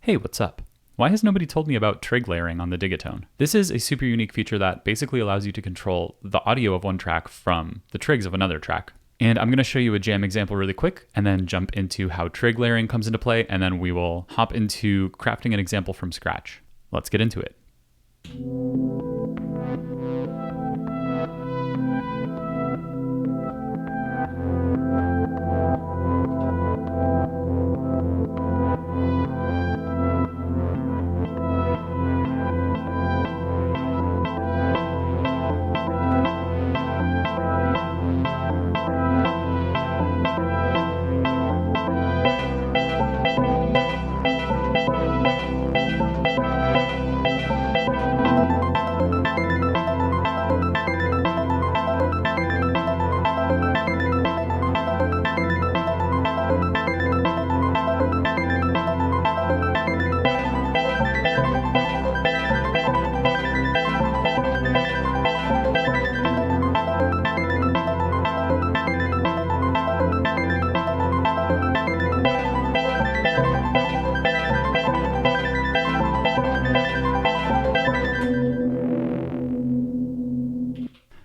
Hey, what's up? Why has nobody told me about trig layering on the Digitone? This is a super unique feature that basically allows you to control the audio of one track from the trigs of another track. And I'm going to show you a jam example really quick and then jump into how trig layering comes into play, and then we will hop into crafting an example from scratch. Let's get into it.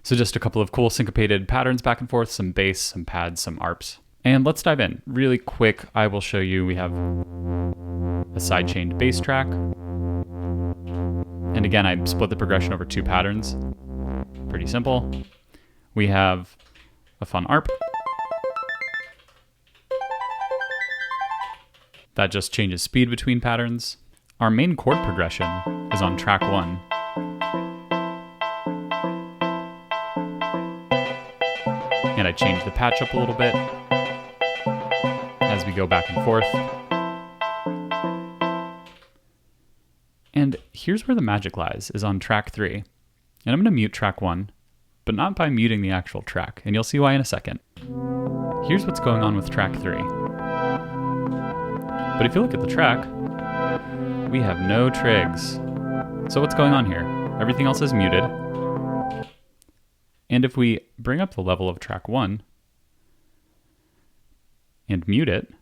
So just a couple of cool syncopated patterns back and forth, some bass, some pads, some arps. And let's dive in. Really quick, I will show you we have a sidechained bass track. And again, I split the progression over two patterns. Pretty simple. We have a fun arp. That just changes speed between patterns. Our main chord progression is on track 1. And I change the patch up a little bit as we go back and forth. And here's where the magic lies, is on track 3. And I'm going to mute track 1, but not by muting the actual track, and you'll see why in a second. Here's what's going on with track 3. But if you look at the track, we have no trigs. So what's going on here? Everything else is muted. And if we bring up the level of track 1 and mute it,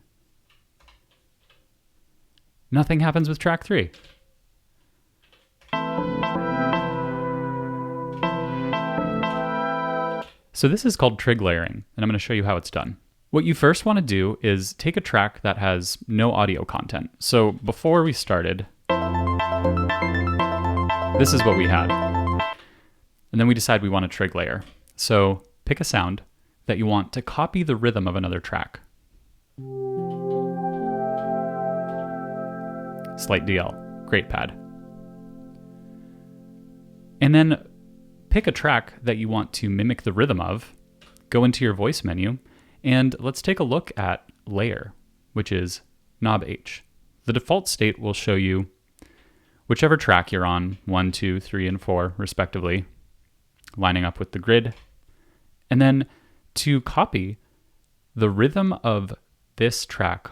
nothing happens with track 3. So this is called trig layering, and I'm going to show you how it's done. What you first want to do is take a track that has no audio content. So before we started, this is what we had. And then we decide we want a trig layer. So pick a sound that you want to copy the rhythm of another track. Slight DL, great pad. And then pick a track that you want to mimic the rhythm of, go into your voice menu, and let's take a look at layer, which is knob H. The default state will show you whichever track you're on, 1, 2, 3, and 4, respectively, lining up with the grid. And then to copy the rhythm of this track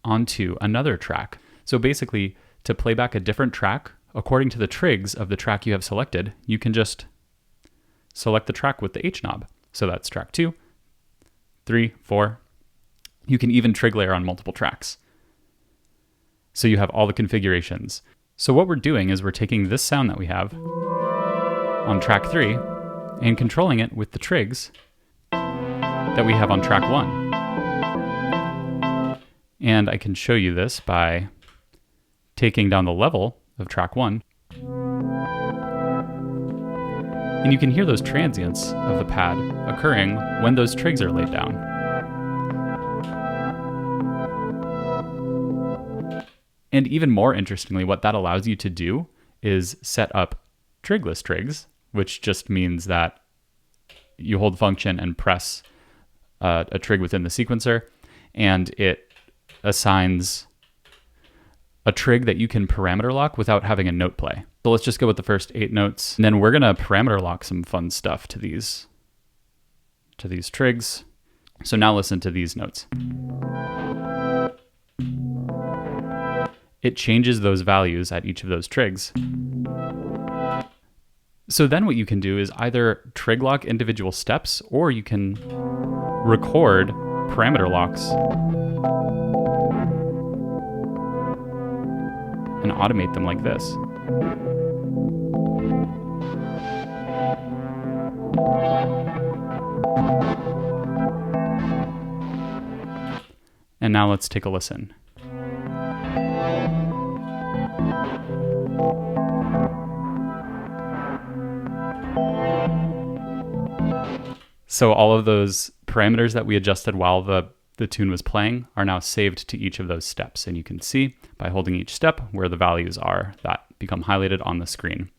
onto another track. So basically, to play back a different track, according to the trigs of the track you have selected, you can just select the track with the H knob. So that's track 2, 3, 4. You can even trig layer on multiple tracks. So you have all the configurations. So what we're doing is we're taking this sound that we have on track 3 and controlling it with the trigs that we have on track 1. And I can show you this by taking down the level of track 1. And you can hear those transients of the pad occurring when those trigs are laid down. And even more interestingly, what that allows you to do is set up trigless trigs, which just means that you hold function and press a trig within the sequencer, and it assigns a trig that you can parameter lock without having a note play. So let's just go with the first 8 notes, and then we're gonna parameter lock some fun stuff to these trigs. So now listen to these notes. It changes those values at each of those trigs. So then what you can do is either trig lock individual steps, or you can record parameter locks and automate them like this. And now let's take a listen. So all of those parameters that we adjusted while the tune was playing are now saved to each of those steps. And you can see by holding each step where the values are that become highlighted on the screen.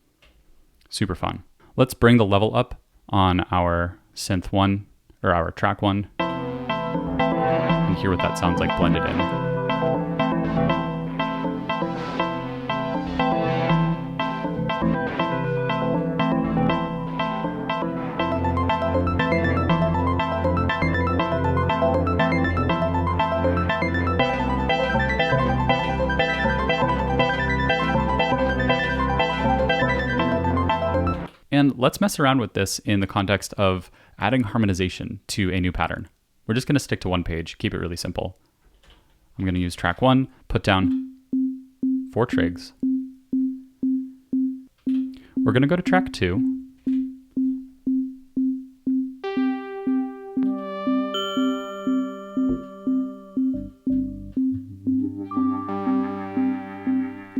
Super fun. Let's bring the level up on our synth 1 or our track 1 and hear what that sounds like blended in. And let's mess around with this in the context of adding harmonization to a new pattern. We're just going to stick to one page, keep it really simple. I'm going to use track 1, put down 4 trigs. We're going to go to track 2.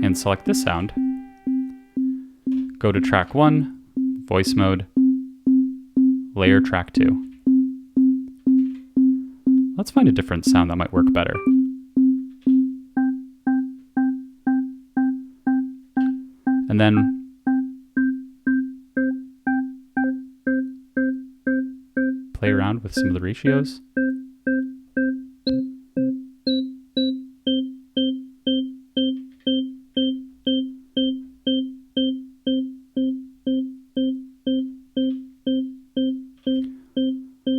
And select this sound. Go to track 1. Voice mode, layer track 2. Let's find a different sound that might work better. And then play around with some of the ratios.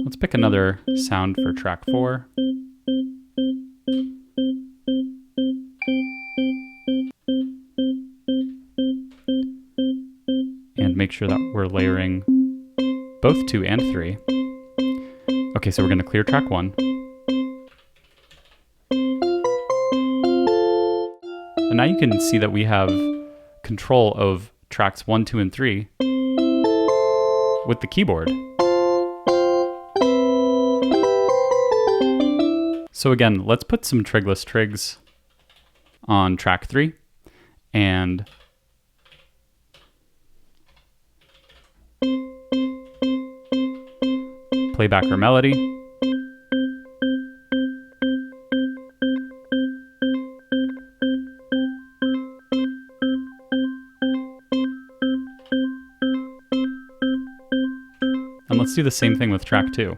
Let's pick another sound for track 4. And make sure that we're layering both 2 and 3. Okay, so we're going to clear track 1. And now you can see that we have control of tracks 1, 2, and 3 with the keyboard. So again, let's put some trigless trigs on track 3 and play back our melody. And let's do the same thing with track 2.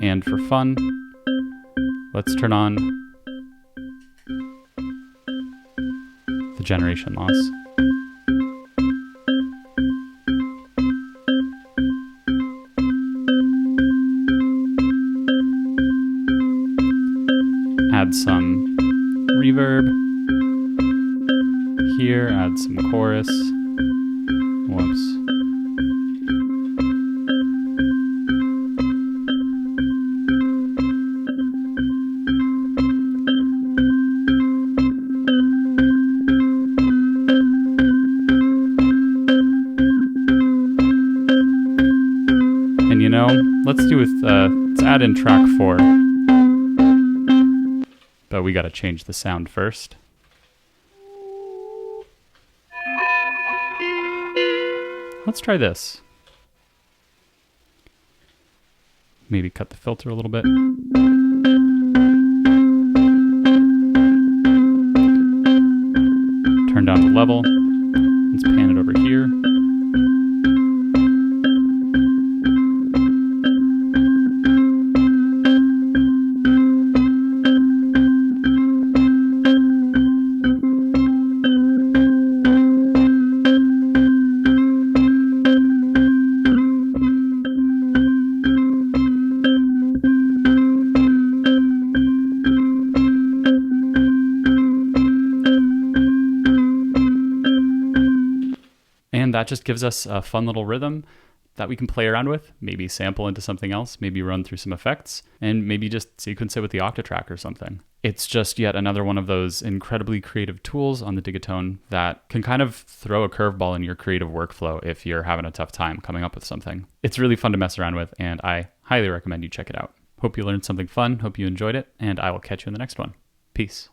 And for fun, let's turn on the generation loss. Add some reverb here, add some chorus. Whoops. And you know, let's add in track 4. But we gotta change the sound first. Let's try this. Maybe cut the filter a little bit. Turn down the level. Let's pan it over here. And that just gives us a fun little rhythm that we can play around with, maybe sample into something else, maybe run through some effects, and maybe just sequence it with the Octatrack or something. It's just yet another one of those incredibly creative tools on the Digitone that can kind of throw a curveball in your creative workflow if you're having a tough time coming up with something. It's really fun to mess around with, and I highly recommend you check it out. Hope you learned something fun, hope you enjoyed it, and I will catch you in the next one. Peace.